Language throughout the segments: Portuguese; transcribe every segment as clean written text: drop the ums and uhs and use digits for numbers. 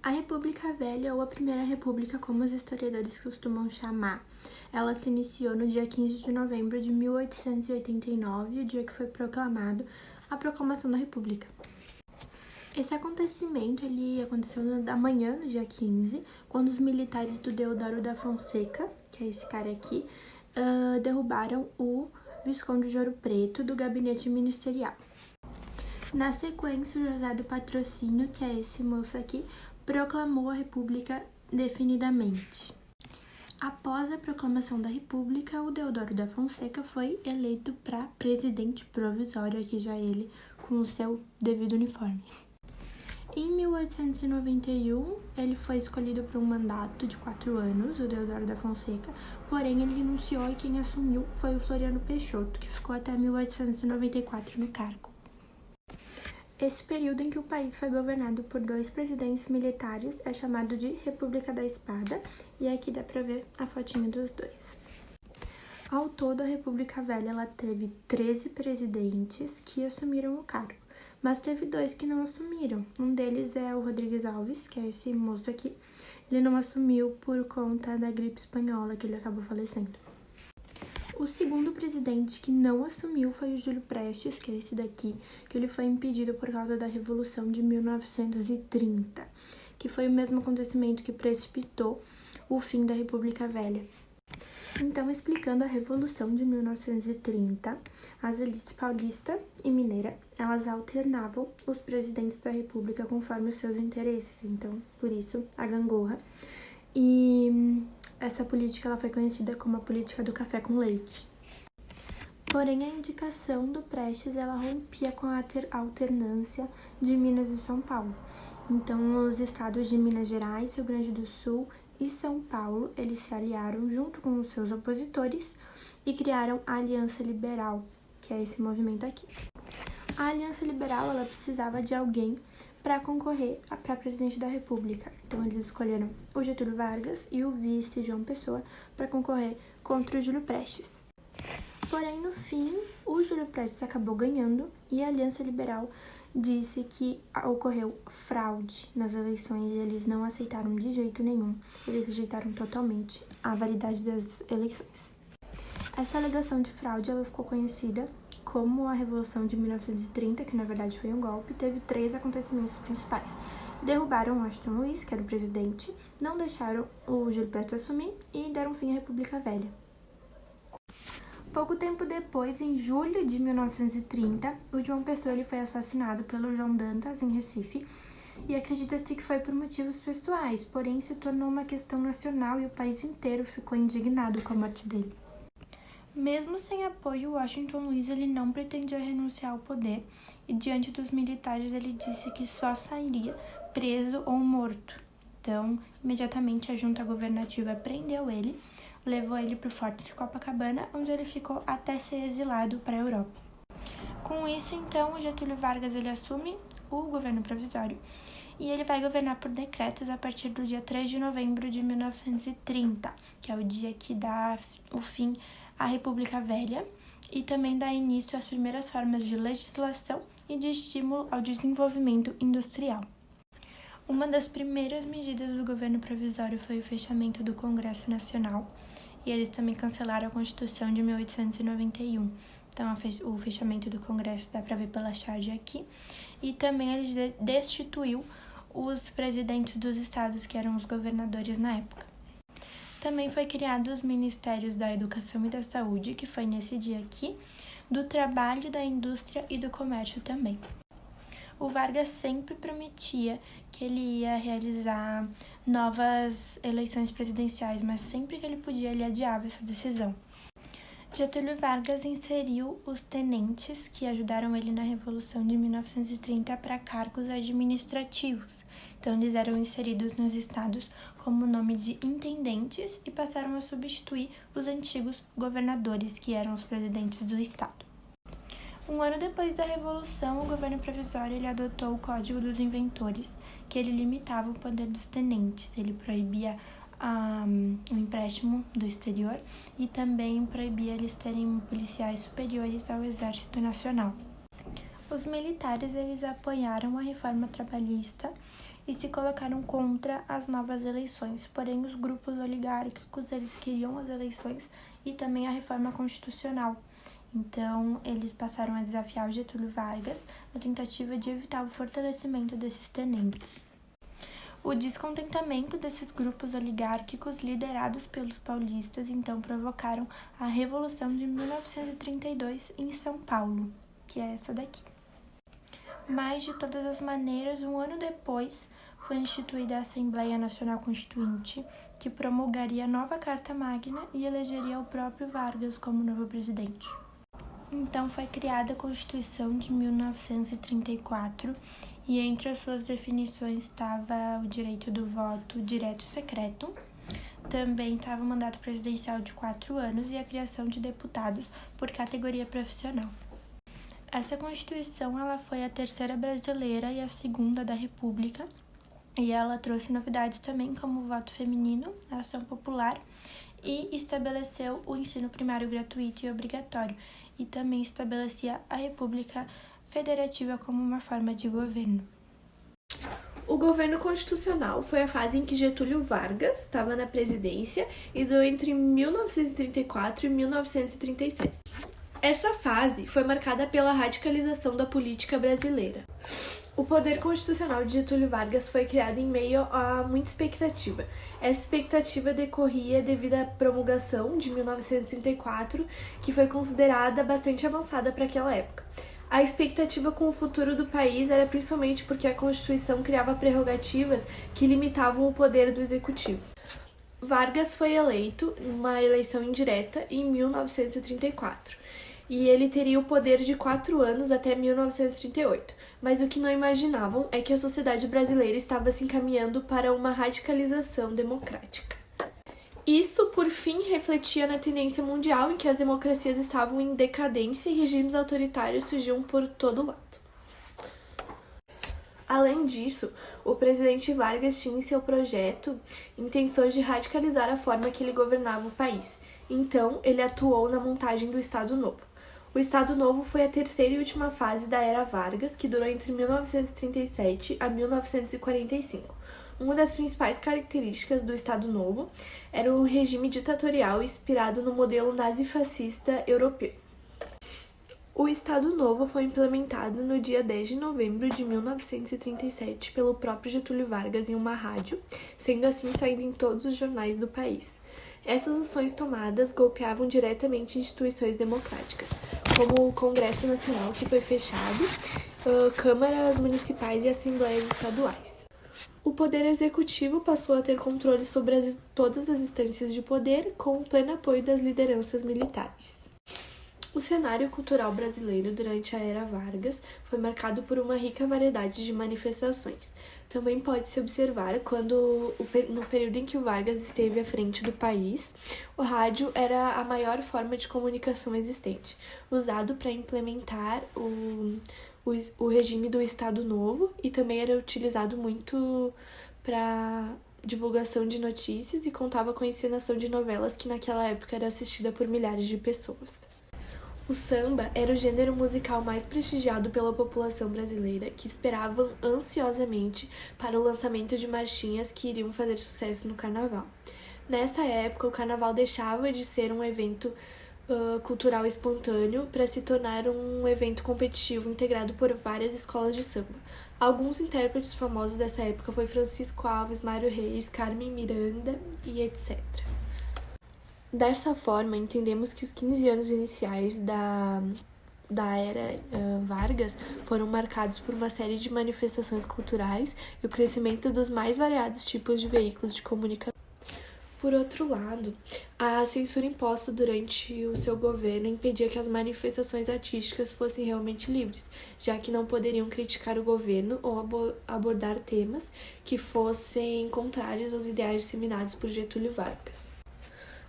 A República Velha, ou a Primeira República, como os historiadores costumam chamar, ela se iniciou no dia 15 de novembro de 1889, o dia que foi proclamado a Proclamação da República. Esse acontecimento aconteceu na manhã, no dia 15, quando os militares do Deodoro da Fonseca, que é esse cara aqui, derrubaram o Visconde de Ouro Preto do gabinete ministerial. Na sequência, o José do Patrocínio, que é esse moço aqui, proclamou a República definidamente. Após a proclamação da República, o Deodoro da Fonseca foi eleito para presidente provisório, aqui já ele com o seu devido uniforme. Em 1891, ele foi escolhido para um mandato de 4 anos, o Deodoro da Fonseca, porém ele renunciou e quem assumiu foi o Floriano Peixoto, que ficou até 1894 no cargo. Esse período em que o país foi governado por 2 presidentes militares é chamado de República da Espada, e aqui dá para ver a fotinha dos dois. Ao todo, a República Velha ela teve 13 presidentes que assumiram o cargo, mas teve 2 que não assumiram. Um deles é o Rodrigues Alves, que é esse moço aqui. Ele não assumiu por conta da gripe espanhola, que ele acabou falecendo. O segundo presidente que não assumiu foi o Júlio Prestes, que é esse daqui, que ele foi impedido por causa da Revolução de 1930, que foi o mesmo acontecimento que precipitou o fim da República Velha. Então, explicando a Revolução de 1930, as elites paulista e mineira, elas alternavam os presidentes da República conforme os seus interesses, então, por isso, a gangorra. E essa política ela foi conhecida como a política do café com leite. Porém, a indicação do Prestes ela rompia com a alternância de Minas e São Paulo. Então, os estados de Minas Gerais, Rio Grande do Sul e São Paulo, eles se aliaram junto com os seus opositores e criaram a Aliança Liberal, que é esse movimento aqui. A Aliança Liberal ela precisava de alguém para concorrer para presidente da República. Então, eles escolheram o Getúlio Vargas e o vice João Pessoa para concorrer contra o Júlio Prestes. Porém, no fim, o Júlio Prestes acabou ganhando e a Aliança Liberal disse que ocorreu fraude nas eleições e eles não aceitaram de jeito nenhum. Eles rejeitaram totalmente a validade das eleições. Essa alegação de fraude ela ficou conhecida como a Revolução de 1930, que na verdade foi um golpe, teve 3 acontecimentos principais. Derrubaram Washington Luiz, que era o presidente, não deixaram o Júlio Prestes assumir e deram fim à República Velha. Pouco tempo depois, em julho de 1930, o João Pessoa ele foi assassinado pelo João Dantas, em Recife, e acredita-se que foi por motivos pessoais, porém se tornou uma questão nacional e o país inteiro ficou indignado com a morte dele. Mesmo sem apoio, Washington Luiz ele não pretendia renunciar ao poder e diante dos militares ele disse que só sairia preso ou morto. Então, imediatamente a junta governativa prendeu ele, levou ele para o Forte de Copacabana, onde ele ficou até ser exilado para a Europa. Com isso, então, o Getúlio Vargas ele assume o governo provisório e ele vai governar por decretos a partir do dia 3 de novembro de 1930, que é o dia que dá o fim à República Velha e também dá início às primeiras formas de legislação e de estímulo ao desenvolvimento industrial. Uma das primeiras medidas do governo provisório foi o fechamento do Congresso Nacional e eles também cancelaram a Constituição de 1891. Então, o fechamento do Congresso dá para ver pela charge aqui. E também eles destituiu os presidentes dos estados, que eram os governadores na época. Também foi criado os Ministérios da Educação e da Saúde, que foi nesse dia aqui, do Trabalho, da Indústria e do Comércio também. O Vargas sempre prometia que ele ia realizar novas eleições presidenciais, mas sempre que ele podia, ele adiava essa decisão. Getúlio Vargas inseriu os tenentes que ajudaram ele na Revolução de 1930 para cargos administrativos. Então, eles eram inseridos nos estados como o nome de intendentes e passaram a substituir os antigos governadores, que eram os presidentes do estado. Um ano depois da Revolução, o governo provisório ele adotou o Código dos Inventores, que ele limitava o poder dos tenentes. Ele proibia o empréstimo do exterior e também proibia eles terem policiais superiores ao Exército Nacional. Os militares eles apoiaram a reforma trabalhista e se colocaram contra as novas eleições. Porém, os grupos oligárquicos, eles queriam as eleições e também a reforma constitucional. Então, eles passaram a desafiar o Getúlio Vargas na tentativa de evitar o fortalecimento desses tenentes. O descontentamento desses grupos oligárquicos, liderados pelos paulistas, então provocaram a Revolução de 1932 em São Paulo, que é essa daqui. Mas, de todas as maneiras, um ano depois, foi instituída a Assembleia Nacional Constituinte, que promulgaria a nova Carta Magna e elegeria o próprio Vargas como novo presidente. Então, foi criada a Constituição de 1934, e entre as suas definições estava o direito do voto direto e secreto. Também estava o mandato presidencial de 4 anos e a criação de deputados por categoria profissional. Essa Constituição ela foi a terceira brasileira e a segunda da República, e ela trouxe novidades também como o voto feminino, a ação popular, e estabeleceu o ensino primário gratuito e obrigatório, e também estabelecia a República Federativa como uma forma de governo. O governo constitucional foi a fase em que Getúlio Vargas estava na presidência e durou entre 1934 e 1937. Essa fase foi marcada pela radicalização da política brasileira. O poder constitucional de Getúlio Vargas foi criado em meio a muita expectativa. Essa expectativa decorria devido à promulgação de 1934, que foi considerada bastante avançada para aquela época. A expectativa com o futuro do país era principalmente porque a Constituição criava prerrogativas que limitavam o poder do executivo. Vargas foi eleito numa eleição indireta em 1934, e ele teria o poder de 4 anos até 1938. Mas o que não imaginavam é que a sociedade brasileira estava se encaminhando para uma radicalização democrática. Isso, por fim, refletia na tendência mundial em que as democracias estavam em decadência e regimes autoritários surgiam por todo lado. Além disso, o presidente Vargas tinha em seu projeto intenções de radicalizar a forma que ele governava o país. Então, ele atuou na montagem do Estado Novo. O Estado Novo foi a terceira e última fase da Era Vargas, que durou entre 1937 a 1945. Uma das principais características do Estado Novo era o regime ditatorial inspirado no modelo nazifascista europeu. O Estado Novo foi implementado no dia 10 de novembro de 1937 pelo próprio Getúlio Vargas em uma rádio, sendo assim saído em todos os jornais do país. Essas ações tomadas golpeavam diretamente instituições democráticas, como o Congresso Nacional, que foi fechado, câmaras municipais e assembleias estaduais. O poder executivo passou a ter controle sobre todas as instâncias de poder, com o pleno apoio das lideranças militares. O cenário cultural brasileiro durante a Era Vargas foi marcado por uma rica variedade de manifestações. Também pode-se observar quando, no período em que o Vargas esteve à frente do país, o rádio era a maior forma de comunicação existente, usado para implementar o regime do Estado Novo, e também era utilizado muito para divulgação de notícias e contava com a encenação de novelas que naquela época era assistida por milhares de pessoas. O samba era o gênero musical mais prestigiado pela população brasileira, que esperavam ansiosamente para o lançamento de marchinhas que iriam fazer sucesso no carnaval. Nessa época, o carnaval deixava de ser um evento cultural espontâneo para se tornar um evento competitivo integrado por várias escolas de samba. Alguns intérpretes famosos dessa época foi Francisco Alves, Mário Reis, Carmen Miranda e etc. Dessa forma, entendemos que os 15 anos iniciais da era Vargas foram marcados por uma série de manifestações culturais e o crescimento dos mais variados tipos de veículos de comunicação. Por outro lado, a censura imposta durante o seu governo impedia que as manifestações artísticas fossem realmente livres, já que não poderiam criticar o governo ou abordar temas que fossem contrários aos ideais disseminados por Getúlio Vargas.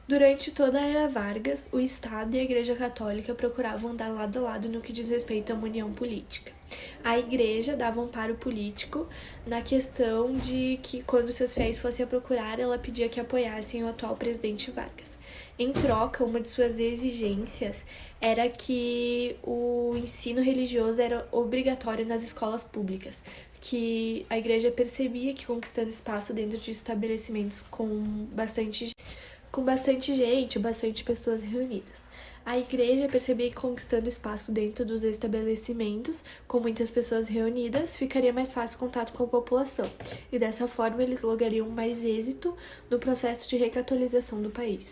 Durante toda a Era Vargas, o Estado e a Igreja Católica procuravam andar lado a lado no que diz respeito à união política. A Igreja dava amparo político na questão de que, quando seus fiéis fossem a procurar, ela pedia que apoiassem o atual presidente Vargas. Em troca, uma de suas exigências era que o ensino religioso era obrigatório nas escolas públicas, que a igreja percebia que conquistando espaço dentro de estabelecimentos com bastante gente, bastante pessoas reunidas. A igreja percebia que conquistando espaço dentro dos estabelecimentos, com muitas pessoas reunidas, ficaria mais fácil o contato com a população, e dessa forma eles lograriam mais êxito no processo de recatolização do país.